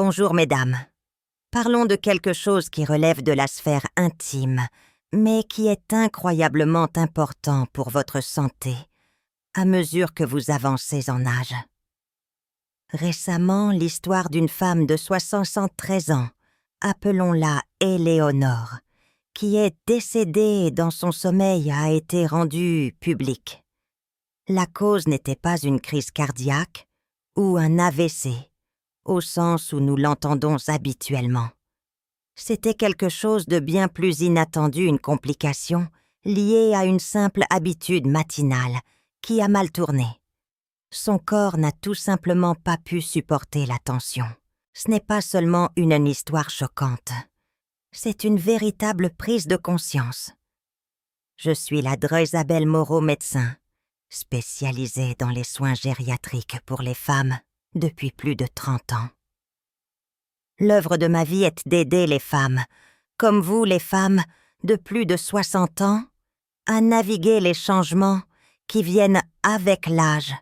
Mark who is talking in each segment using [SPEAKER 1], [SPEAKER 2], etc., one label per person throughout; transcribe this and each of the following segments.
[SPEAKER 1] Bonjour mesdames. Parlons de quelque chose qui relève de la sphère intime, mais qui est incroyablement important pour votre santé, à mesure que vous avancez en âge. Récemment, l'histoire d'une femme de 73 ans, appelons-la Éléonore, qui est décédée dans son sommeil a été rendue publique. La cause n'était pas une crise cardiaque ou un AVC, au sens où nous l'entendons habituellement. C'était quelque chose de bien plus inattendu, une complication liée à une simple habitude matinale qui a mal tourné. Son corps n'a tout simplement pas pu supporter la tension. Ce n'est pas seulement une histoire choquante. C'est une véritable prise de conscience. Je suis la Dre Isabelle Moreau, médecin, spécialisée dans les soins gériatriques pour les femmes depuis plus de 30 ans. L'œuvre de ma vie est d'aider les femmes, comme vous les femmes de plus de 60 ans, à naviguer les changements qui viennent avec l'âge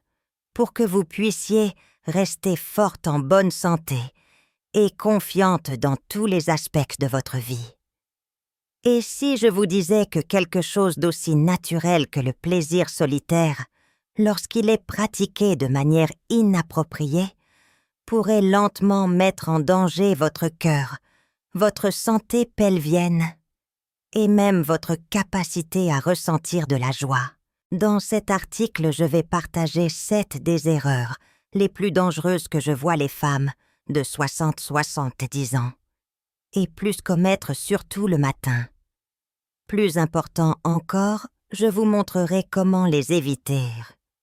[SPEAKER 1] pour que vous puissiez rester forte en bonne santé et confiante dans tous les aspects de votre vie. Et si je vous disais que quelque chose d'aussi naturel que le plaisir solitaire, lorsqu'il est pratiqué de manière inappropriée, pourrait lentement mettre en danger votre cœur, votre santé pelvienne et même votre capacité à ressentir de la joie. Dans cet article, je vais partager 7 des erreurs les plus dangereuses que je vois les femmes de 60-70 ans, et plus commettre surtout le matin. Plus important encore, je vous montrerai comment les éviter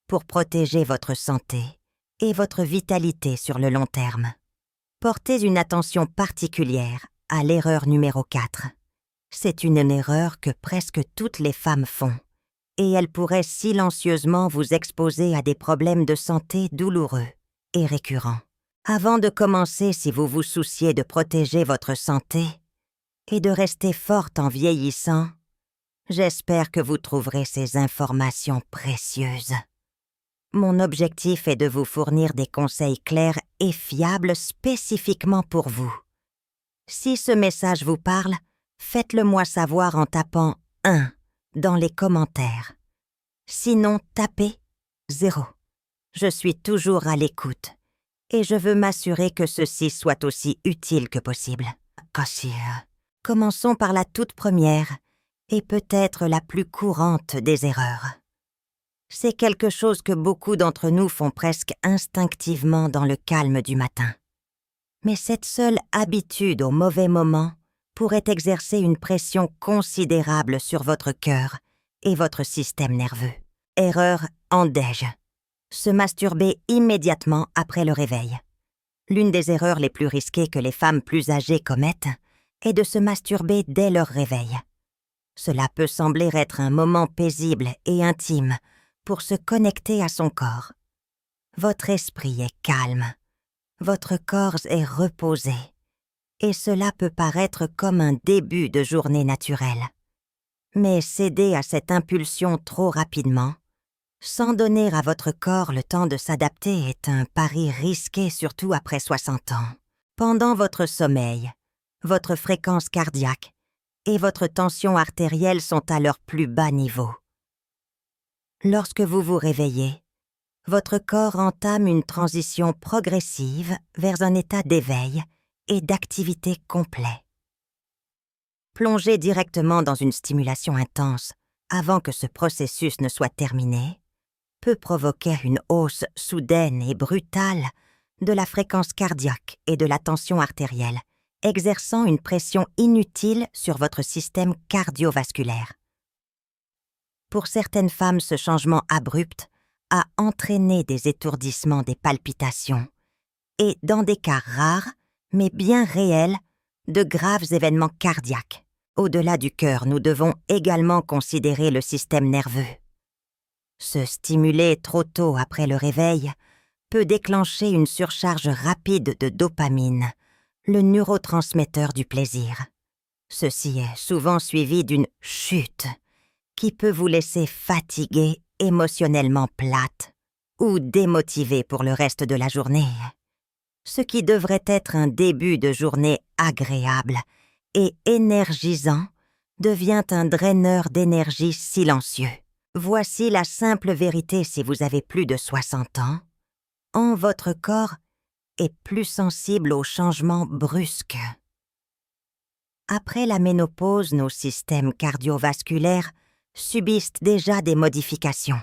[SPEAKER 1] pour protéger votre santé et votre vitalité sur le long terme. Portez une attention particulière à l'erreur numéro 4. C'est une erreur que presque toutes les femmes font, et elle pourrait silencieusement vous exposer à des problèmes de santé douloureux et récurrents. Avant de commencer, si vous vous souciez de protéger votre santé et de rester forte en vieillissant, j'espère que vous trouverez ces informations précieuses. Mon objectif est de vous fournir des conseils clairs et fiables spécifiquement pour vous. Si ce message vous parle, faites-le moi savoir en tapant 1 dans les commentaires. Sinon, tapez 0. Je suis toujours à l'écoute et je veux m'assurer que ceci soit aussi utile que possible. Commençons par la toute première et peut-être la plus courante des erreurs. C'est quelque chose que beaucoup d'entre nous font presque instinctivement dans le calme du matin. Mais cette seule habitude au mauvais moment pourrait exercer une pression considérable sur votre cœur et votre système nerveux. Erreur en déj. Se masturber immédiatement après le réveil. L'une des erreurs les plus risquées que les femmes plus âgées commettent est de se masturber dès leur réveil. Cela peut sembler être un moment paisible et intime pour se connecter à son corps. Votre esprit est calme, votre corps est reposé, et cela peut paraître comme un début de journée naturelle. Mais céder à cette impulsion trop rapidement, sans donner à votre corps le temps de s'adapter, est un pari risqué surtout après 60 ans. Pendant votre sommeil, votre fréquence cardiaque et votre tension artérielle sont à leur plus bas niveau. Lorsque vous vous réveillez, votre corps entame une transition progressive vers un état d'éveil et d'activité complet. Plonger directement dans une stimulation intense avant que ce processus ne soit terminé peut provoquer une hausse soudaine et brutale de la fréquence cardiaque et de la tension artérielle, exerçant une pression inutile sur votre système cardiovasculaire. Pour certaines femmes, ce changement abrupt a entraîné des étourdissements des palpitations et, dans des cas rares, mais bien réels, de graves événements cardiaques. Au-delà du cœur, nous devons également considérer le système nerveux. Se stimuler trop tôt après le réveil peut déclencher une surcharge rapide de dopamine, le neurotransmetteur du plaisir. Ceci est souvent suivi d'une chute qui peut vous laisser fatigué, émotionnellement plate ou démotivé pour le reste de la journée. Ce qui devrait être un début de journée agréable et énergisant devient un draineur d'énergie silencieux. Voici la simple vérité si vous avez plus de 60 ans. Votre corps est plus sensible aux changements brusques. Après la ménopause, nos systèmes cardiovasculaires subissent déjà des modifications.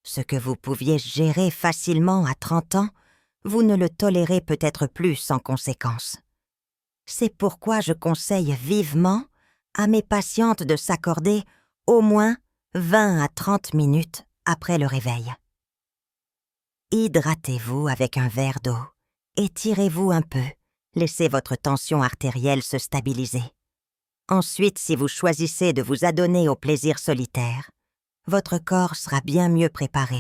[SPEAKER 1] Ce que vous pouviez gérer facilement à 30 ans, vous ne le tolérez peut-être plus sans conséquence. C'est pourquoi je conseille vivement à mes patientes de s'accorder au moins 20 à 30 minutes après le réveil. Hydratez-vous avec un verre d'eau, étirez-vous un peu, laissez votre tension artérielle se stabiliser. Ensuite, si vous choisissez de vous adonner au plaisir solitaire, votre corps sera bien mieux préparé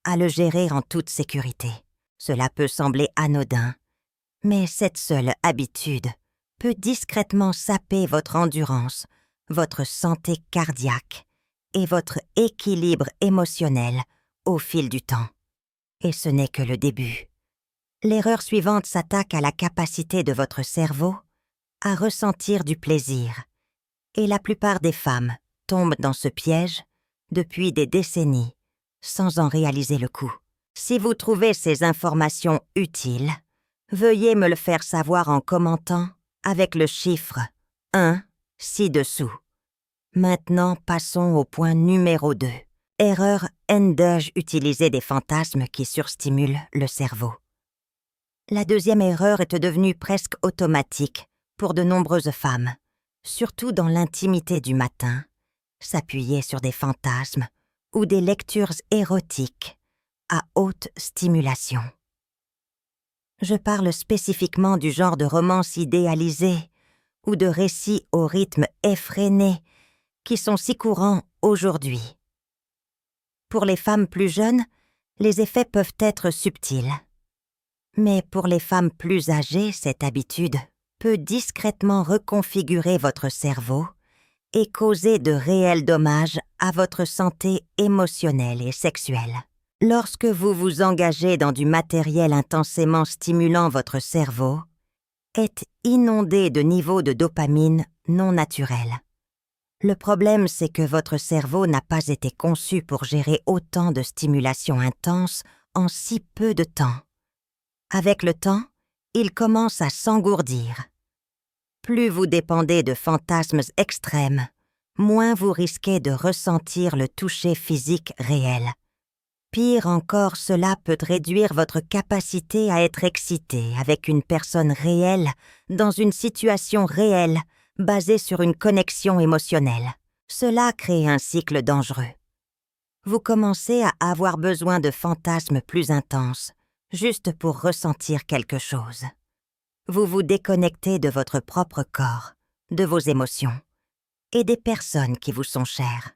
[SPEAKER 1] à le gérer en toute sécurité. Cela peut sembler anodin, mais cette seule habitude peut discrètement saper votre endurance, votre santé cardiaque et votre équilibre émotionnel au fil du temps. Et ce n'est que le début. L'erreur suivante s'attaque à la capacité de votre cerveau à ressentir du plaisir, et la plupart des femmes tombent dans ce piège depuis des décennies, sans en réaliser le coût. Si vous trouvez ces informations utiles, veuillez me le faire savoir en commentant avec le chiffre 1 ci-dessous. Maintenant, passons au point numéro 2. Erreur Endage, utiliser des fantasmes qui surstimulent le cerveau. La deuxième erreur est devenue presque automatique pour de nombreuses femmes, surtout dans l'intimité du matin, s'appuyer sur des fantasmes ou des lectures érotiques à haute stimulation. Je parle spécifiquement du genre de romance idéalisée ou de récits au rythme effréné qui sont si courants aujourd'hui. Pour les femmes plus jeunes, les effets peuvent être subtils. Mais pour les femmes plus âgées, cette habitude peut discrètement reconfigurer votre cerveau et causer de réels dommages à votre santé émotionnelle et sexuelle. Lorsque vous vous engagez dans du matériel intensément stimulant votre cerveau, est inondé de niveaux de dopamine non naturels. Le problème, c'est que votre cerveau n'a pas été conçu pour gérer autant de stimulation intense en si peu de temps. Avec le temps, il commence à s'engourdir. Plus vous dépendez de fantasmes extrêmes, moins vous risquez de ressentir le toucher physique réel. Pire encore, cela peut réduire votre capacité à être excité avec une personne réelle dans une situation réelle basée sur une connexion émotionnelle. Cela crée un cycle dangereux. Vous commencez à avoir besoin de fantasmes plus intenses, juste pour ressentir quelque chose. Vous vous déconnectez de votre propre corps, de vos émotions et des personnes qui vous sont chères.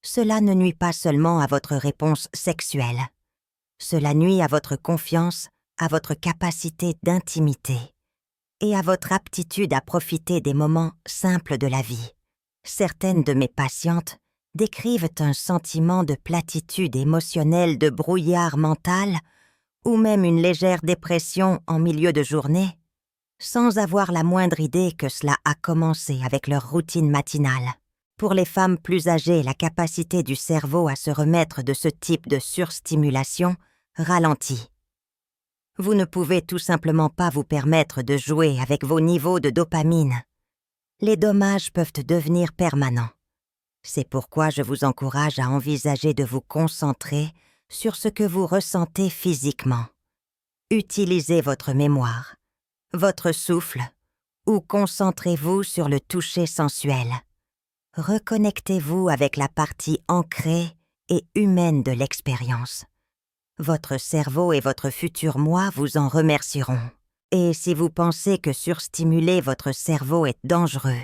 [SPEAKER 1] Cela ne nuit pas seulement à votre réponse sexuelle. Cela nuit à votre confiance, à votre capacité d'intimité et à votre aptitude à profiter des moments simples de la vie. Certaines de mes patientes décrivent un sentiment de platitude émotionnelle, de brouillard mental ou même une légère dépression en milieu de journée, sans avoir la moindre idée que cela a commencé avec leur routine matinale. Pour les femmes plus âgées, la capacité du cerveau à se remettre de ce type de surstimulation ralentit. Vous ne pouvez tout simplement pas vous permettre de jouer avec vos niveaux de dopamine. Les dommages peuvent devenir permanents. C'est pourquoi je vous encourage à envisager de vous concentrer sur ce que vous ressentez physiquement. Utilisez votre mémoire, votre souffle, ou concentrez-vous sur le toucher sensuel. Reconnectez-vous avec la partie ancrée et humaine de l'expérience. Votre cerveau et votre futur moi vous en remercieront. Et si vous pensez que surstimuler votre cerveau est dangereux,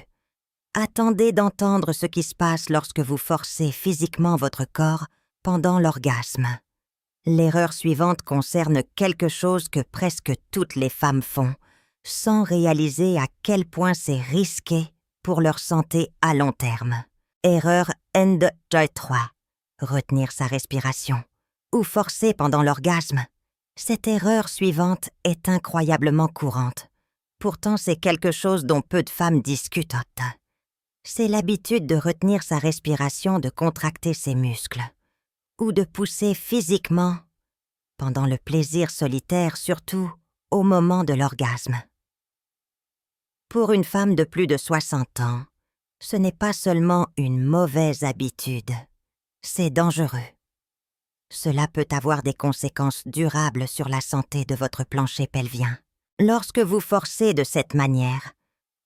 [SPEAKER 1] attendez d'entendre ce qui se passe lorsque vous forcez physiquement votre corps pendant l'orgasme. L'erreur suivante concerne quelque chose que presque toutes les femmes font, sans réaliser à quel point c'est risqué pour leur santé à long terme. Erreur Joy 3. Retenir sa respiration ou forcer pendant l'orgasme. Cette erreur suivante est incroyablement courante. Pourtant, c'est quelque chose dont peu de femmes discutent. C'est l'habitude de retenir sa respiration, de contracter ses muscles, ou de pousser physiquement, pendant le plaisir solitaire, surtout au moment de l'orgasme. Pour une femme de plus de 60 ans, ce n'est pas seulement une mauvaise habitude, c'est dangereux. Cela peut avoir des conséquences durables sur la santé de votre plancher pelvien. Lorsque vous forcez de cette manière,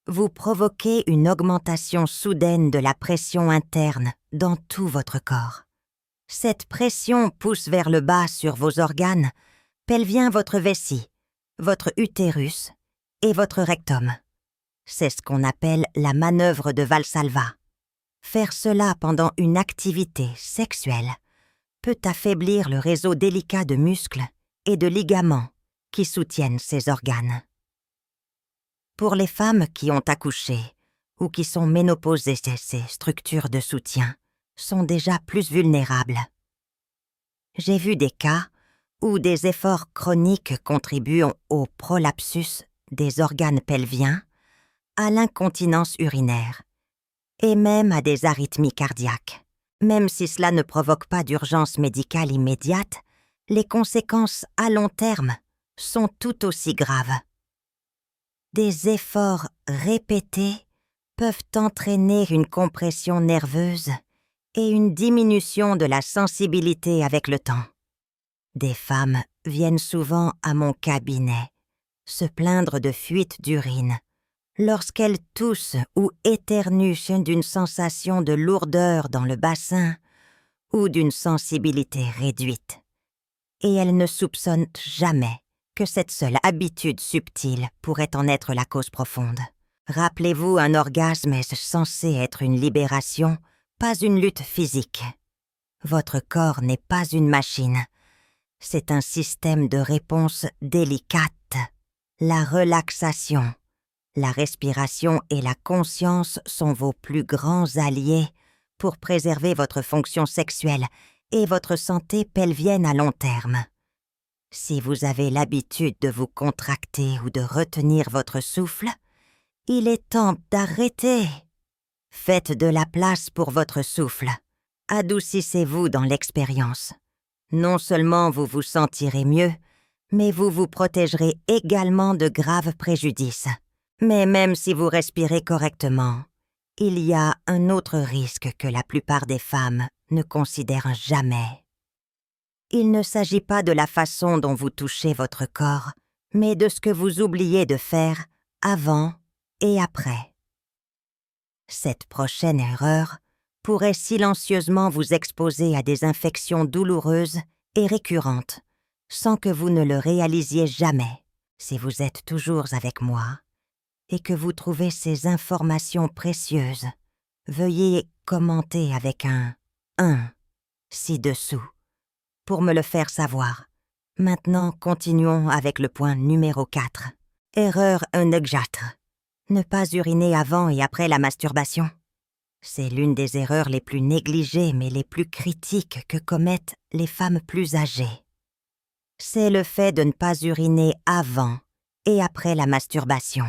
[SPEAKER 1] vous provoquez une augmentation soudaine de la pression interne dans tout votre corps. Cette pression pousse vers le bas sur vos organes, pelviens, votre vessie, votre utérus et votre rectum. C'est ce qu'on appelle la manœuvre de Valsalva. Faire cela pendant une activité sexuelle peut affaiblir le réseau délicat de muscles et de ligaments qui soutiennent ces organes. Pour les femmes qui ont accouché ou qui sont ménopausées, ces structures de soutien sont déjà plus vulnérables. J'ai vu des cas où des efforts chroniques contribuent au prolapsus des organes pelviens, à l'incontinence urinaire et même à des arythmies cardiaques. Même si cela ne provoque pas d'urgence médicale immédiate, les conséquences à long terme sont tout aussi graves. Des efforts répétés peuvent entraîner une compression nerveuse et une diminution de la sensibilité avec le temps. Des femmes viennent souvent à mon cabinet se plaindre de fuites d'urine lorsqu'elles toussent ou éternuent d'une sensation de lourdeur dans le bassin ou d'une sensibilité réduite. Et elles ne soupçonnent jamais que cette seule habitude subtile pourrait en être la cause profonde. Rappelez-vous, un orgasme est censé être une libération, pas une lutte physique. Votre corps n'est pas une machine. C'est un système de réponse délicate. La relaxation, la respiration et la conscience sont vos plus grands alliés pour préserver votre fonction sexuelle et votre santé pelvienne à long terme. Si vous avez l'habitude de vous contracter ou de retenir votre souffle, il est temps d'arrêter. Faites de la place pour votre souffle. Adoucissez-vous dans l'expérience. Non seulement vous vous sentirez mieux, mais vous vous protégerez également de graves préjudices. Mais même si vous respirez correctement, il y a un autre risque que la plupart des femmes ne considèrent jamais. Il ne s'agit pas de la façon dont vous touchez votre corps, mais de ce que vous oubliez de faire avant et après. Cette prochaine erreur pourrait silencieusement vous exposer à des infections douloureuses et récurrentes, sans que vous ne le réalisiez jamais. Si vous êtes toujours avec moi et que vous trouvez ces informations précieuses, veuillez commenter avec un 1 ci-dessous pour me le faire savoir. Maintenant, continuons avec le point numéro 4. Erreur unexjatre. Ne pas uriner avant et après la masturbation. C'est l'une des erreurs les plus négligées mais les plus critiques que commettent les femmes plus âgées. C'est le fait de ne pas uriner avant et après la masturbation.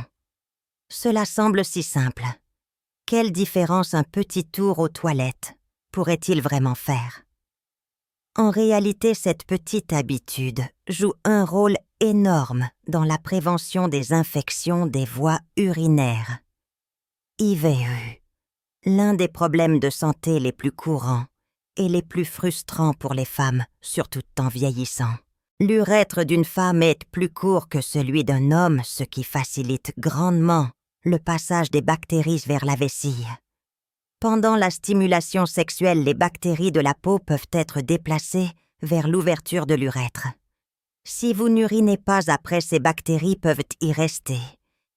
[SPEAKER 1] Cela semble si simple. Quelle différence un petit tour aux toilettes pourrait-il vraiment faire? En réalité, cette petite habitude joue un rôle énorme dans la prévention des infections des voies urinaires. IVE, l'un des problèmes de santé les plus courants et les plus frustrants pour les femmes, surtout en vieillissant. L'urètre d'une femme est plus court que celui d'un homme, ce qui facilite grandement le passage des bactéries vers la vessie. Pendant la stimulation sexuelle, les bactéries de la peau peuvent être déplacées vers l'ouverture de l'urètre. Si vous n'urinez pas après, ces bactéries peuvent y rester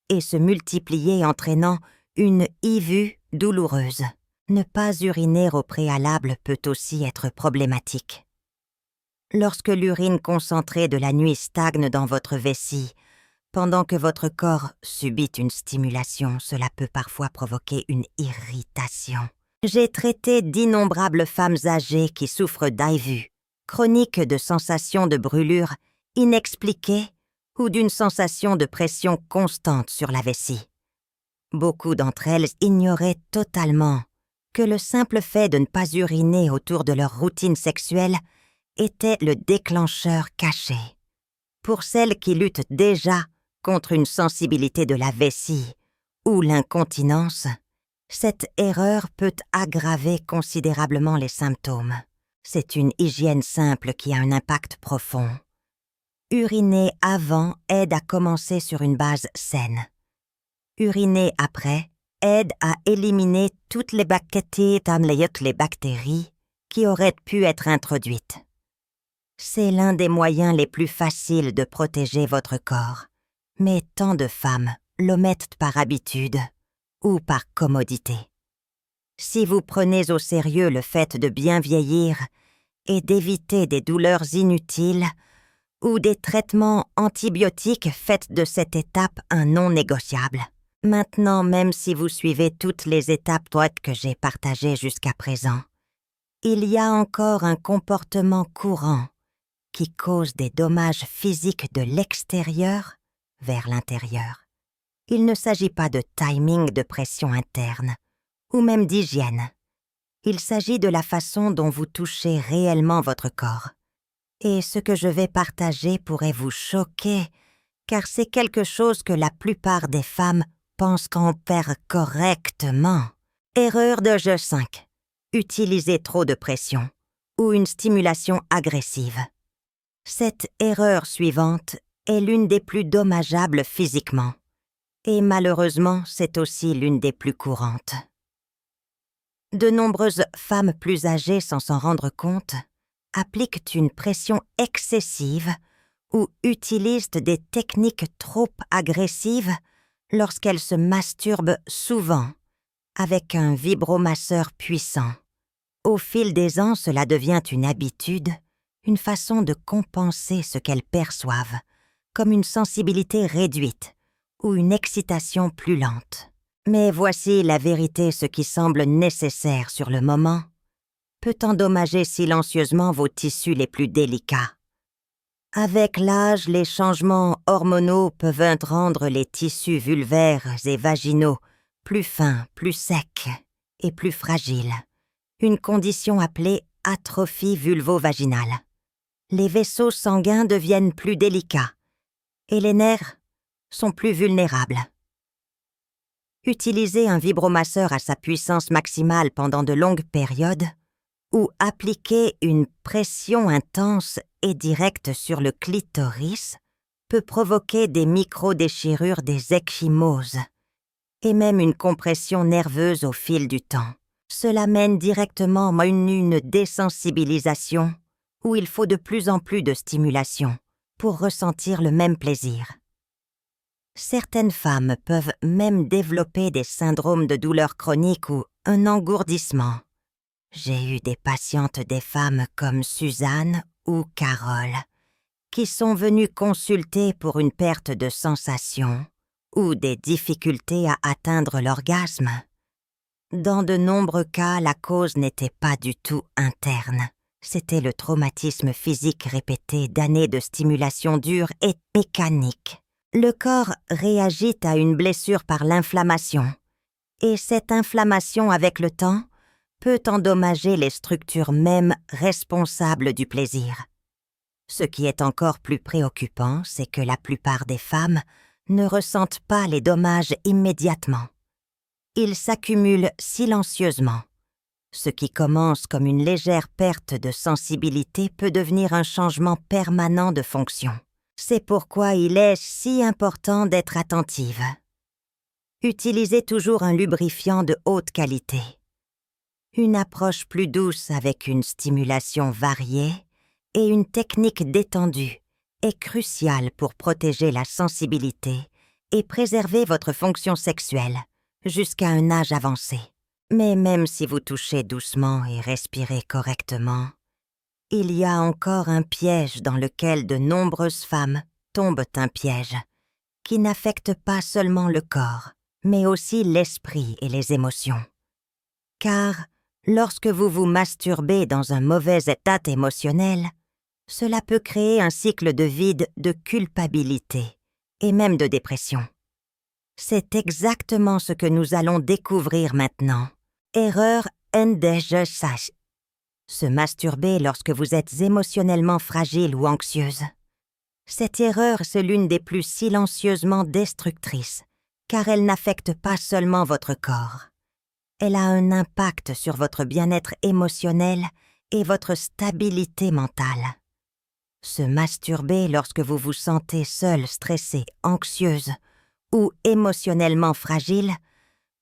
[SPEAKER 1] et se multiplier, entraînant une IVU douloureuse. Ne pas uriner au préalable peut aussi être problématique. Lorsque l'urine concentrée de la nuit stagne dans votre vessie, pendant que votre corps subit une stimulation, cela peut parfois provoquer une irritation. J'ai traité d'innombrables femmes âgées qui souffrent d'IVU, chroniques de sensations de brûlure inexpliquée ou d'une sensation de pression constante sur la vessie. Beaucoup d'entre elles ignoraient totalement que le simple fait de ne pas uriner autour de leur routine sexuelle était le déclencheur caché. Pour celles qui luttent déjà contre une sensibilité de la vessie ou l'incontinence, cette erreur peut aggraver considérablement les symptômes. C'est une hygiène simple qui a un impact profond. Uriner avant aide à commencer sur une base saine. Uriner après aide à éliminer toutes les bactéries qui auraient pu être introduites. C'est l'un des moyens les plus faciles de protéger votre corps, mais tant de femmes l'omettent par habitude ou par commodité. Si vous prenez au sérieux le fait de bien vieillir et d'éviter des douleurs inutiles ou des traitements antibiotiques, faites de cette étape un non négociable. Maintenant, même si vous suivez toutes les étapes droites que j'ai partagées jusqu'à présent, il y a encore un comportement courant qui cause des dommages physiques de l'extérieur vers l'intérieur. Il ne s'agit pas de timing de pression interne, ou même d'hygiène. Il s'agit de la façon dont vous touchez réellement votre corps. Et ce que je vais partager pourrait vous choquer, car c'est quelque chose que la plupart des femmes pensent qu'on perd correctement. Erreur de jeu 5. Utiliser trop de pression ou une stimulation agressive. Cette erreur suivante est l'une des plus dommageables physiquement. Et malheureusement, c'est aussi l'une des plus courantes. De nombreuses femmes plus âgées, sans s'en rendre compte, appliquent une pression excessive ou utilisent des techniques trop agressives lorsqu'elles se masturbent souvent avec un vibromasseur puissant. Au fil des ans, cela devient une habitude, une façon de compenser ce qu'elles perçoivent, comme une sensibilité réduite ou une excitation plus lente. Mais voici la vérité, ce qui semble nécessaire sur le moment peut endommager silencieusement vos tissus les plus délicats. Avec l'âge, les changements hormonaux peuvent rendre les tissus vulvaires et vaginaux plus fins, plus secs et plus fragiles, une condition appelée atrophie vulvo-vaginale. Les vaisseaux sanguins deviennent plus délicats et les nerfs sont plus vulnérables. Utiliser un vibromasseur à sa puissance maximale pendant de longues périodes ou appliquer une pression intense et directe sur le clitoris peut provoquer des micro-déchirures des ecchymoses et même une compression nerveuse au fil du temps. Cela mène directement à une désensibilisation où il faut de plus en plus de stimulation pour ressentir le même plaisir. Certaines femmes peuvent même développer des syndromes de douleur chronique ou un engourdissement. J'ai eu des patientes, des femmes comme Suzanne ou Carole, qui sont venues consulter pour une perte de sensation ou des difficultés à atteindre l'orgasme. Dans de nombreux cas, la cause n'était pas du tout interne. C'était le traumatisme physique répété d'années de stimulation dure et mécanique. Le corps réagit à une blessure par l'inflammation, et cette inflammation avec le temps peut endommager les structures mêmes responsables du plaisir. Ce qui est encore plus préoccupant, c'est que la plupart des femmes ne ressentent pas les dommages immédiatement. Ils s'accumulent silencieusement. Ce qui commence comme une légère perte de sensibilité peut devenir un changement permanent de fonction. C'est pourquoi il est si important d'être attentive. Utilisez toujours un lubrifiant de haute qualité. Une approche plus douce avec une stimulation variée et une technique détendue est cruciale pour protéger la sensibilité et préserver votre fonction sexuelle jusqu'à un âge avancé. Mais même si vous touchez doucement et respirez correctement, il y a encore un piège dans lequel de nombreuses femmes tombent un piège qui n'affecte pas seulement le corps, mais aussi l'esprit et les émotions. Car lorsque vous vous masturbez dans un mauvais état émotionnel, Cela peut créer un cycle de vide, de culpabilité et même de dépression. C'est exactement ce que nous allons découvrir maintenant. Erreur NDJ6. Se masturber lorsque vous êtes émotionnellement fragile ou anxieuse. Cette erreur, c'est l'une des plus silencieusement destructrices, car elle n'affecte pas seulement votre corps. Elle a un impact sur votre bien-être émotionnel et votre stabilité mentale. Se masturber lorsque vous vous sentez seule, stressée, anxieuse ou émotionnellement fragile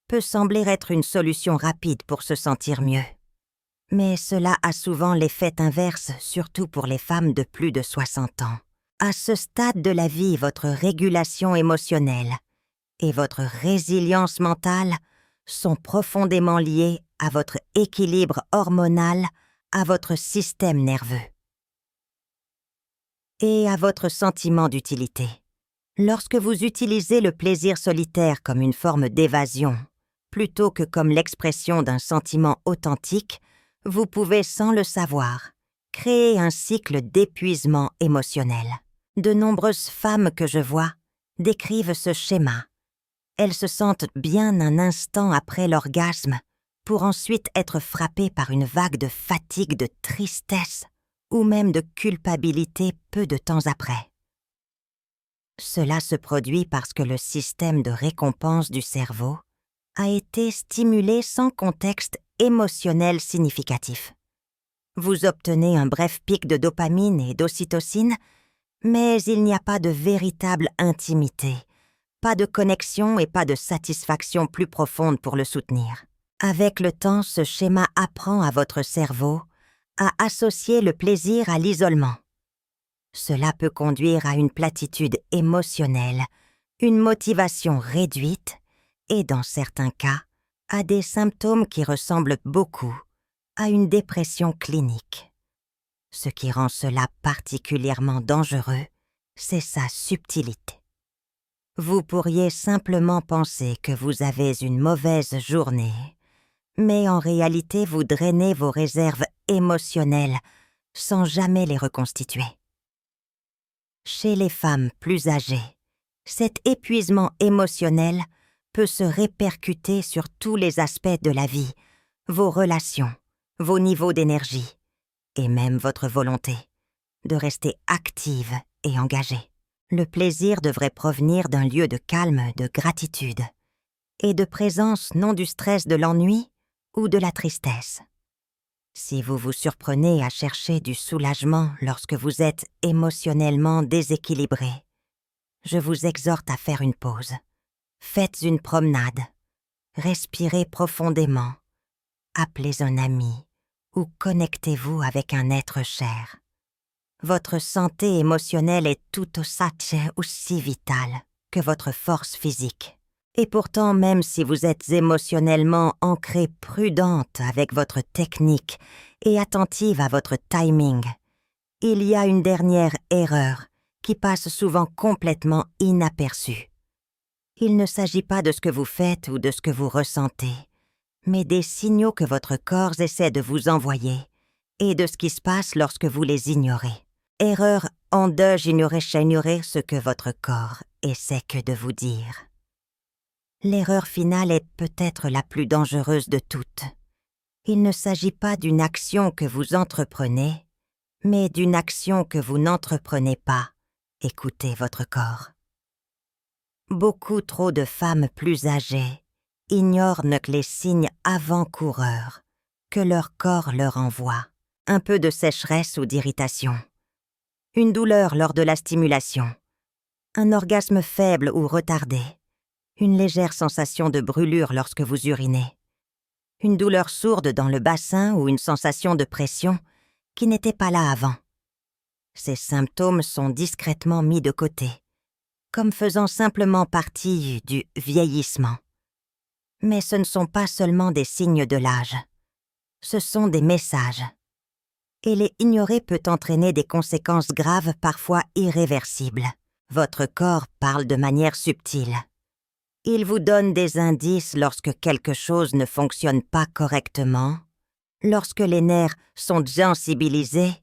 [SPEAKER 1] peut sembler être une solution rapide pour se sentir mieux. Mais cela a souvent l'effet inverse, surtout pour les femmes de plus de 60 ans. À ce stade de la vie, votre régulation émotionnelle et votre résilience mentale sont profondément liées à votre équilibre hormonal, à votre système nerveux et à votre sentiment d'utilité. Lorsque vous utilisez le plaisir solitaire comme une forme d'évasion, plutôt que comme l'expression d'un sentiment authentique, vous pouvez, sans le savoir, créer un cycle d'épuisement émotionnel. De nombreuses femmes que je vois décrivent ce schéma. Elles se sentent bien un instant après l'orgasme pour ensuite être frappées par une vague de fatigue, de tristesse ou même de culpabilité peu de temps après. Cela se produit parce que le système de récompense du cerveau a été stimulé sans contexte émotionnel significatif. Vous obtenez un bref pic de dopamine et d'ocytocine, mais il n'y a pas de véritable intimité, pas de connexion et pas de satisfaction plus profonde pour le soutenir. Avec le temps, ce schéma apprend à votre cerveau à associer le plaisir à l'isolement. Cela peut conduire à une platitude émotionnelle, une motivation réduite et, dans certains cas, à des symptômes qui ressemblent beaucoup à une dépression clinique. Ce qui rend cela particulièrement dangereux, c'est sa subtilité. Vous pourriez simplement penser que vous avez une mauvaise journée, mais en réalité vous drainez vos réserves émotionnelles sans jamais les reconstituer. Chez les femmes plus âgées, cet épuisement émotionnel peut se répercuter sur tous les aspects de la vie, vos relations, vos niveaux d'énergie et même votre volonté de rester active et engagée. Le plaisir devrait provenir d'un lieu de calme, de gratitude et de présence, non du stress de l'ennui ou de la tristesse. Si vous vous surprenez à chercher du soulagement lorsque vous êtes émotionnellement déséquilibré, je vous exhorte à faire une pause. Faites une promenade, respirez profondément, appelez un ami ou connectez-vous avec un être cher. Votre santé émotionnelle est tout aussi vitale que votre force physique. Et pourtant, même si vous êtes émotionnellement ancrée, prudente avec votre technique et attentive à votre timing, il y a une dernière erreur qui passe souvent complètement inaperçue. Il ne s'agit pas de ce que vous faites ou de ce que vous ressentez, mais des signaux que votre corps essaie de vous envoyer et de ce qui se passe lorsque vous les ignorez. Erreur en deux, ignorer ce que votre corps essaie que de vous dire. L'erreur finale est peut-être la plus dangereuse de toutes. Il ne s'agit pas d'une action que vous entreprenez, mais d'une action que vous n'entreprenez pas. Écoutez votre corps. Beaucoup trop de femmes plus âgées ignorent les signes avant-coureurs que leur corps leur envoie. Un peu de sécheresse ou d'irritation. Une douleur lors de la stimulation. Un orgasme faible ou retardé. Une légère sensation de brûlure lorsque vous urinez. Une douleur sourde dans le bassin ou une sensation de pression qui n'était pas là avant. Ces symptômes sont discrètement mis de côté, comme faisant simplement partie du vieillissement. Mais ce ne sont pas seulement des signes de l'âge. Ce sont des messages. Et les ignorer peut entraîner des conséquences graves, parfois irréversibles. Votre corps parle de manière subtile. Il vous donne des indices lorsque quelque chose ne fonctionne pas correctement, lorsque les nerfs sont sensibilisés,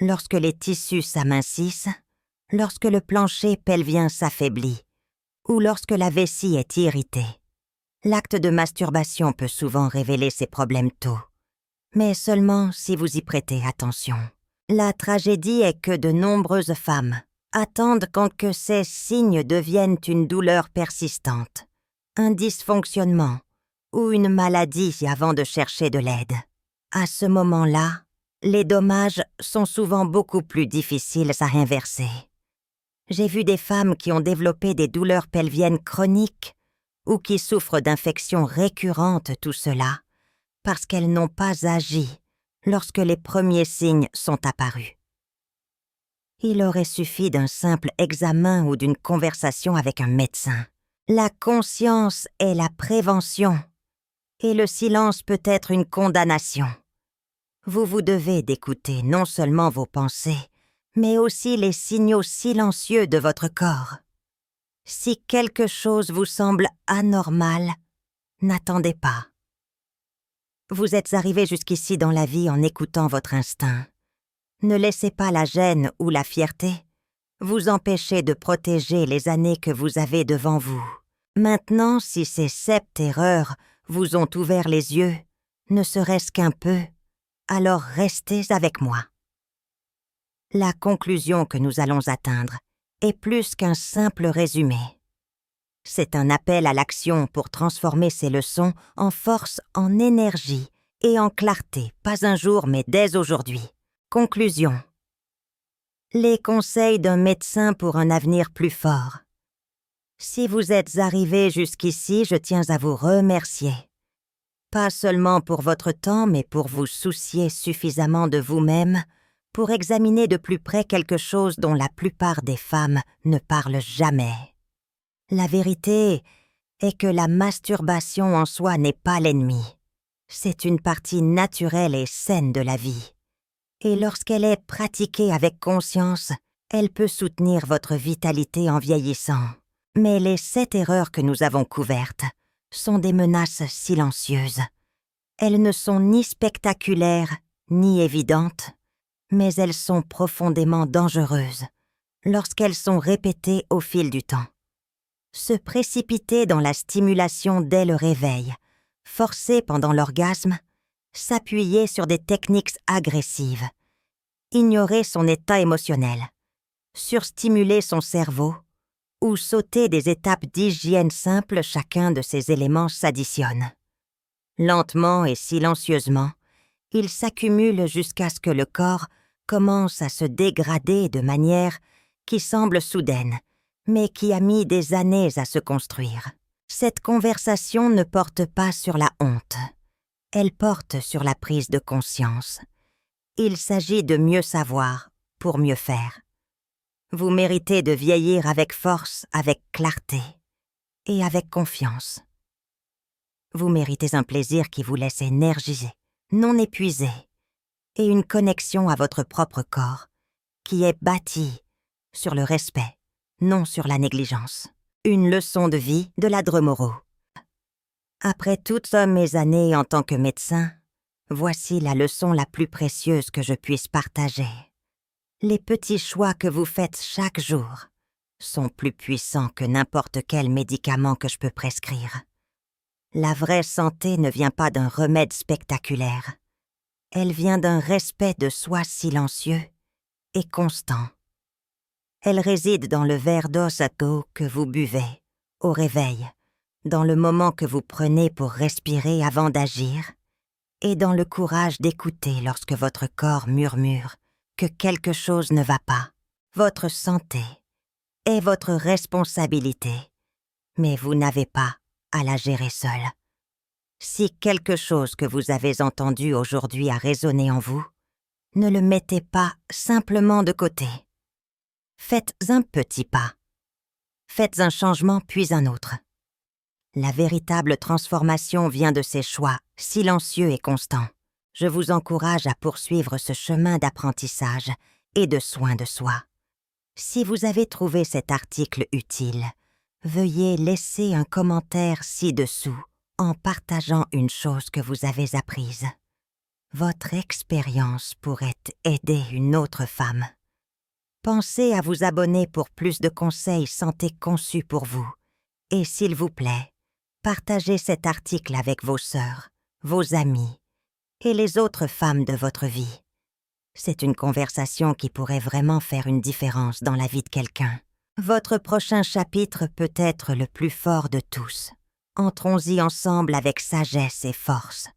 [SPEAKER 1] lorsque les tissus s'amincissent, lorsque le plancher pelvien s'affaiblit ou lorsque la vessie est irritée. L'acte de masturbation peut souvent révéler ces problèmes tôt, mais seulement si vous y prêtez attention. La tragédie est que de nombreuses femmes attendent que ces signes deviennent une douleur persistante, un dysfonctionnement ou une maladie avant de chercher de l'aide. À ce moment-là, les dommages sont souvent beaucoup plus difficiles à inverser. J'ai vu des femmes qui ont développé des douleurs pelviennes chroniques ou qui souffrent d'infections récurrentes, tout cela, parce qu'elles n'ont pas agi lorsque les premiers signes sont apparus. Il aurait suffi d'un simple examen ou d'une conversation avec un médecin. La conscience est la prévention, et le silence peut être une condamnation. Vous vous devez d'écouter non seulement vos pensées, mais aussi les signaux silencieux de votre corps. Si quelque chose vous semble anormal, n'attendez pas. Vous êtes arrivé jusqu'ici dans la vie en écoutant votre instinct. Ne laissez pas la gêne ou la fierté vous empêcher de protéger les années que vous avez devant vous. Maintenant, si ces 7 erreurs vous ont ouvert les yeux, ne serait-ce qu'un peu, alors restez avec moi. La conclusion que nous allons atteindre est plus qu'un simple résumé. C'est un appel à l'action pour transformer ces leçons en force, en énergie et en clarté, pas un jour mais dès aujourd'hui. Conclusion. Les conseils d'un médecin pour un avenir plus fort. Si vous êtes arrivé jusqu'ici, je tiens à vous remercier. Pas seulement pour votre temps, mais pour vous soucier suffisamment de vous-même pour examiner de plus près quelque chose dont la plupart des femmes ne parlent jamais. La vérité est que la masturbation en soi n'est pas l'ennemi. C'est une partie naturelle et saine de la vie. Et lorsqu'elle est pratiquée avec conscience, elle peut soutenir votre vitalité en vieillissant. Mais les 7 erreurs que nous avons couvertes sont des menaces silencieuses. Elles ne sont ni spectaculaires, ni évidentes, mais elles sont profondément dangereuses lorsqu'elles sont répétées au fil du temps. Se précipiter dans la stimulation dès le réveil, forcer pendant l'orgasme, s'appuyer sur des techniques agressives, ignorer son état émotionnel, surstimuler son cerveau ou sauter des étapes d'hygiène simples, chacun de ces éléments s'additionne. Lentement et silencieusement, ils s'accumulent jusqu'à ce que le corps commence à se dégrader de manière qui semble soudaine, mais qui a mis des années à se construire. Cette conversation ne porte pas sur la honte. Elle porte sur la prise de conscience. Il s'agit de mieux savoir pour mieux faire. Vous méritez de vieillir avec force, avec clarté et avec confiance. Vous méritez un plaisir qui vous laisse énergisé, non épuisé, et une connexion à votre propre corps qui est bâtie sur le respect, non sur la négligence. Une leçon de vie de Ladre Moreau. Après toutes mes années en tant que médecin, voici la leçon la plus précieuse que je puisse partager. Les petits choix que vous faites chaque jour sont plus puissants que n'importe quel médicament que je peux prescrire. La vraie santé ne vient pas d'un remède spectaculaire. Elle vient d'un respect de soi silencieux et constant. Elle réside dans le verre d'eau que vous buvez, au réveil, dans le moment que vous prenez pour respirer avant d'agir, et dans le courage d'écouter lorsque votre corps murmure que quelque chose ne va pas. Votre santé est votre responsabilité, mais vous n'avez pas à la gérer seul. Si quelque chose que vous avez entendu aujourd'hui a résonné en vous, ne le mettez pas simplement de côté. Faites un petit pas. Faites un changement puis un autre. La véritable transformation vient de ces choix silencieux et constants. Je vous encourage à poursuivre ce chemin d'apprentissage et de soin de soi. Si vous avez trouvé cet article utile, veuillez laisser un commentaire ci-dessous en partageant une chose que vous avez apprise. votre expérience pourrait aider une autre femme. Pensez à vous abonner pour plus de conseils santé conçus pour vous. Et s'il vous plaît, partagez cet article avec vos sœurs, vos amis et les autres femmes de votre vie. C'est une conversation qui pourrait vraiment faire une différence dans la vie de quelqu'un. Votre prochain chapitre peut être le plus fort de tous. Entrons-y ensemble avec sagesse et force.